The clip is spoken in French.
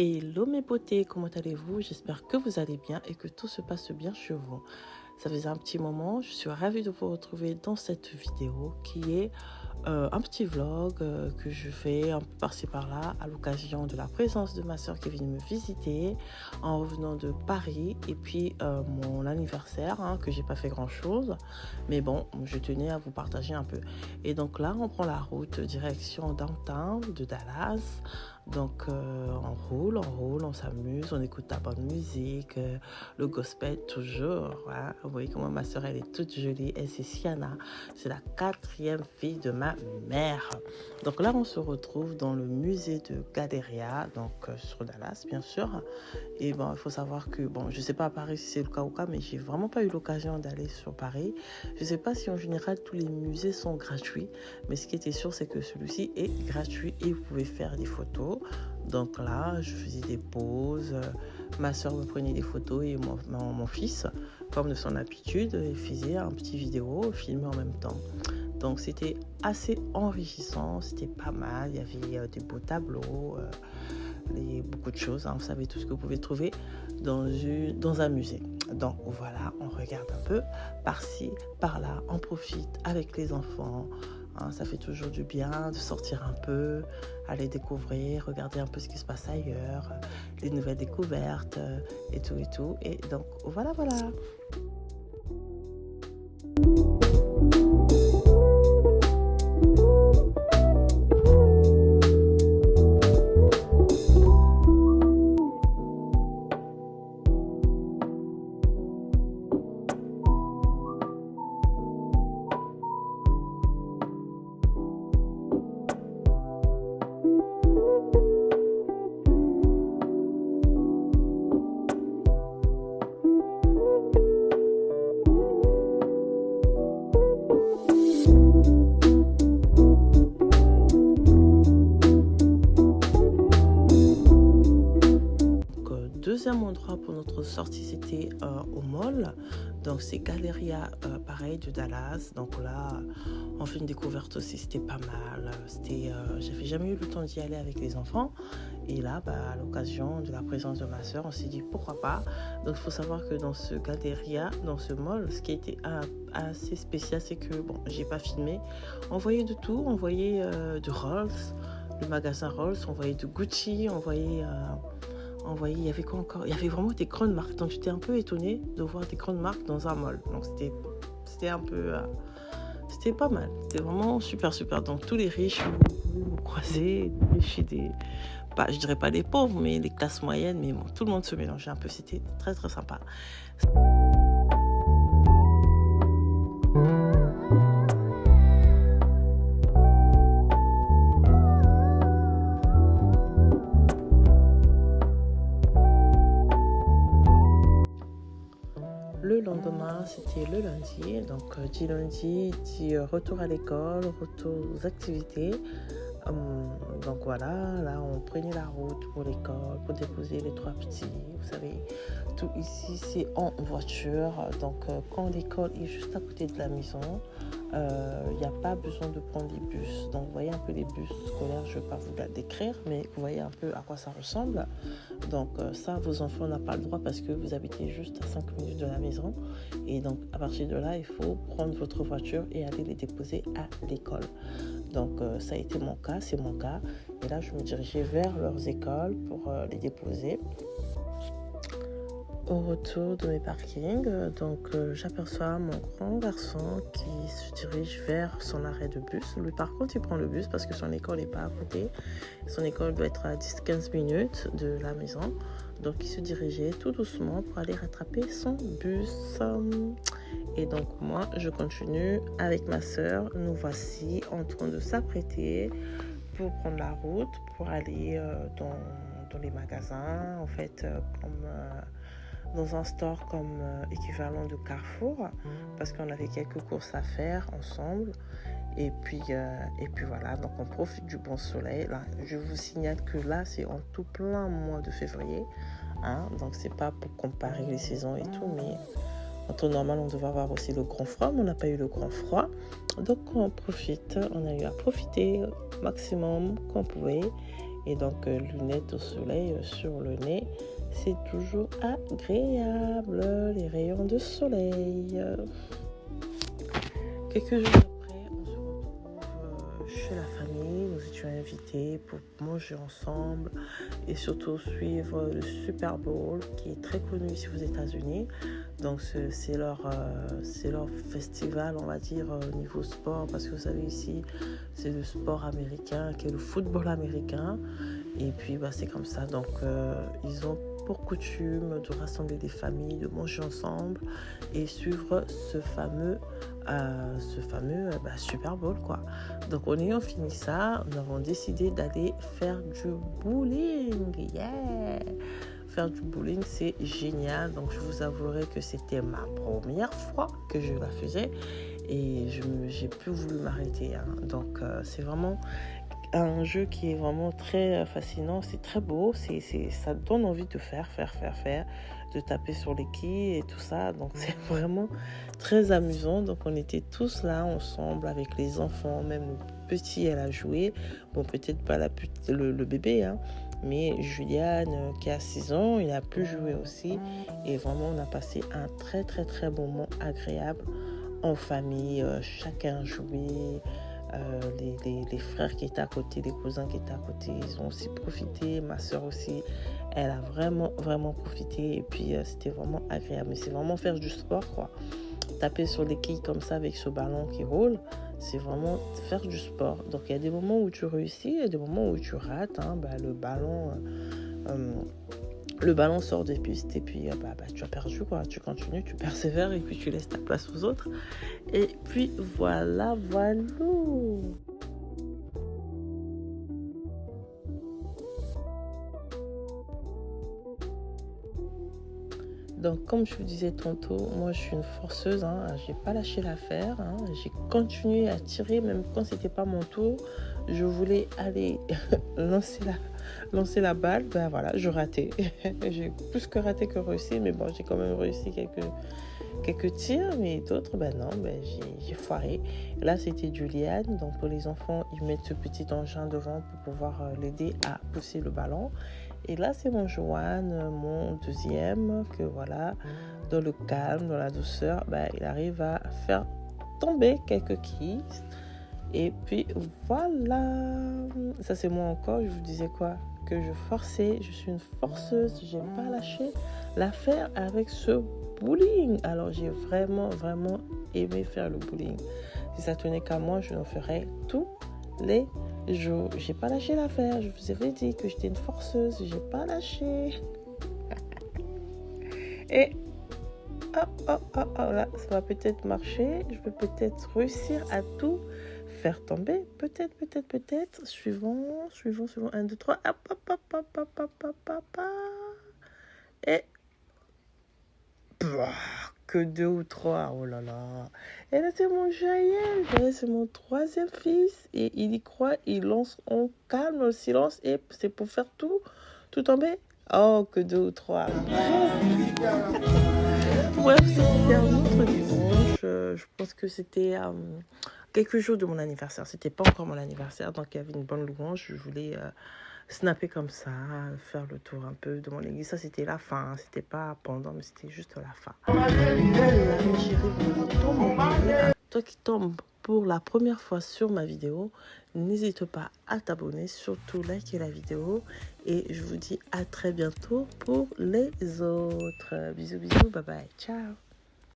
Hello mes beautés, comment allez-vous? J'espère que vous allez bien et que tout se passe bien chez vous. Ça faisait un petit moment, je suis ravie de vous retrouver dans cette vidéo qui est un petit vlog que je fais un peu par-ci par-là à l'occasion de la présence de ma soeur qui est venue me visiter en revenant de Paris et puis mon anniversaire que j'ai pas fait grand-chose mais bon, je tenais à vous partager un peu. Et donc là, on prend la route direction downtown de Dallas. Donc on roule, on s'amuse, on écoute la bonne musique, le gospel toujours. Hein. Vous voyez comment ma soeur, elle est toute jolie. Elle, c'est Siana. C'est la 4e fille de ma mère. Donc là, on se retrouve dans le musée de Galleria, donc sur Dallas, bien sûr. Et bon, il faut savoir que, bon, je ne sais pas à Paris si c'est le cas ou pas, mais j'ai vraiment pas eu l'occasion d'aller sur Paris. Je ne sais pas si en général tous les musées sont gratuits, mais ce qui était sûr, c'est que celui-ci est gratuit et vous pouvez faire des photos. Donc là, je faisais des pauses, ma soeur me prenait des photos et mon fils, comme de son habitude, il faisait un petit vidéo filmé en même temps. Donc c'était assez enrichissant, c'était pas mal, il y avait des beaux tableaux, beaucoup de choses, vous savez tout ce que vous pouvez trouver dans un musée. Donc voilà, on regarde un peu par-ci, par-là, on profite avec les enfants. Ça fait toujours du bien de sortir un peu, aller découvrir, regarder un peu ce qui se passe ailleurs, les nouvelles découvertes et tout. Et donc voilà. Deuxième endroit pour notre sortie, c'était au mall. Donc c'est Galleria, pareil, de Dallas. Donc là, on fait une découverte aussi, c'était pas mal. J'avais jamais eu le temps d'y aller avec les enfants. Et là, à l'occasion de la présence de ma soeur, on s'est dit pourquoi pas. Donc il faut savoir que dans ce Galleria, dans ce mall, ce qui était assez spécial, c'est que, bon, j'ai pas filmé. On voyait de tout, on voyait de Rolls, le magasin Rolls, on voyait de Gucci, on voyait, il y avait quoi encore? Il y avait vraiment des grandes marques. Donc j'étais un peu étonnée de voir des grandes marques dans un mall. Donc c'était un peu... c'était pas mal. C'était vraiment super. Donc tous les riches, vous pouvez vous croiser. Chez je dirais pas les pauvres, mais les classes moyennes. Mais bon, tout le monde se mélangeait un peu. C'était très sympa. Le lendemain, c'était le lundi, donc dit lundi, dit retour à l'école, retour aux activités. Donc voilà, là on prenait la route pour l'école, pour déposer les 3 petits. Vous savez, tout ici c'est en voiture, donc quand l'école est juste à côté de la maison, il n'y a pas besoin de prendre les bus. Donc vous voyez un peu les bus scolaires, je ne vais pas vous la décrire, mais vous voyez un peu à quoi ça ressemble. Donc ça, vos enfants n'ont pas le droit parce que vous habitez juste à 5 minutes de la maison. Et donc à partir de là, il faut prendre votre voiture et aller les déposer à l'école. Donc ça a été mon cas, c'est mon cas. Et là, je me dirigeais vers leurs écoles pour les déposer. Au retour de mes parkings, donc j'aperçois mon grand garçon qui se dirige vers son arrêt de bus. Lui, par contre, il prend le bus parce que son école n'est pas à côté. Son école doit être à 10-15 minutes de la maison. Donc, il se dirigeait tout doucement pour aller rattraper son bus. Et donc, moi, je continue avec ma soeur. Nous voici en train de s'apprêter pour prendre la route, pour aller dans les magasins, en fait, dans un store comme équivalent de Carrefour, parce qu'on avait quelques courses à faire ensemble. Et puis voilà, donc on profite du bon soleil. Là, je vous signale que là, c'est en tout plein mois de février. Donc, c'est pas pour comparer les saisons et tout, mais en temps normal, on devait avoir aussi le grand froid, mais on n'a pas eu le grand froid. Donc, on profite. On a eu à profiter au maximum qu'on pouvait. Et donc, lunettes au soleil sur le nez, c'est toujours agréable, les rayons de soleil. Quelques jours après, on se retrouve chez la famille. Nous étions invités pour manger ensemble et surtout suivre le Super Bowl qui est très connu ici aux États-Unis. Donc c'est leur festival, on va dire, au niveau sport, parce que vous savez ici, c'est le sport américain qui est le football américain. Et puis c'est comme ça. Donc ils ont pour coutume de rassembler des familles, de manger ensemble et suivre ce fameux Super Bowl, quoi. Donc en ayant fini ça, nous avons décidé d'aller faire du bowling. Yeah! Faire du bowling, c'est génial. Donc je vous avouerai que c'était ma première fois que je la faisais et j'ai plus voulu m'arrêter, hein. Donc c'est vraiment un jeu qui est vraiment très fascinant, c'est très beau, ça donne envie de faire, de taper sur les quilles et tout ça. Donc c'est vraiment très amusant. Donc on était tous là ensemble avec les enfants, même le petit, elle a joué. Bon, peut-être pas le bébé, hein, mais Juliane qui a 6 ans, il a pu jouer aussi. Et vraiment, on a passé un très très très bon moment agréable en famille. Chacun jouait. Les frères qui étaient à côté, les cousins qui étaient à côté, ils ont aussi profité. Ma soeur aussi, elle a vraiment vraiment profité. Et puis c'était vraiment agréable. Mais c'est vraiment faire du sport, quoi. Taper sur les quilles comme ça avec ce ballon qui roule, c'est vraiment faire du sport. Donc il y a des moments où tu réussis, il y a des moments où tu rates, hein. Le ballon sort des pistes et puis tu as perdu, quoi. Tu continues, tu persévères et puis tu laisses ta place aux autres. Et puis voilà. Donc comme je vous disais tantôt, moi je suis une forceuse, hein. J'ai pas lâché l'affaire, hein. J'ai continué à tirer même quand c'était pas mon tour. Je voulais aller lancer la balle, voilà, je ratais. J'ai plus que raté que réussi, mais bon, j'ai quand même réussi quelques tirs, mais d'autres, non, j'ai foiré. Là, c'était Juliane, donc pour les enfants, ils mettent ce petit engin devant pour pouvoir l'aider à pousser le ballon. Et là, c'est mon Joanne, mon deuxième, que voilà, dans le calme, dans la douceur, il arrive à faire tomber quelques quilles. Et puis voilà, ça c'est moi encore. Je vous disais quoi? Que je forçais, je suis une forceuse, j'aime pas lâcher l'affaire avec ce bowling. Alors j'ai vraiment vraiment aimé faire le bowling. Si ça tenait qu'à moi, je le ferais tous les jours. J'ai pas lâché l'affaire. Je vous avais dit que j'étais une forceuse, j'ai pas lâché. Et là, ça va peut-être marcher. Je vais peut-être réussir à tout faire tomber. Peut-être. Suivant. 1, 2, 3. Et que 2 ou 3. Oh là là. Et là, c'est mon Jaël. C'est mon troisième fils. Et il y croit. Il lance en calme, le silence. Et c'est pour faire tout tomber. Oh, que 2 ou 3. Bref, c'était un autre dimanche. Je pense que c'était quelques jours de mon anniversaire. C'était pas encore mon anniversaire, donc il y avait une bonne louange. Je voulais snapper comme ça, faire le tour un peu de mon église. Ça, c'était la fin. C'était pas pendant, mais c'était juste la fin. Toi qui tombes pour la première fois sur ma vidéo, n'hésite pas à t'abonner, surtout liker la vidéo. Et je vous dis à très bientôt pour les autres. Bisous, bye bye, ciao.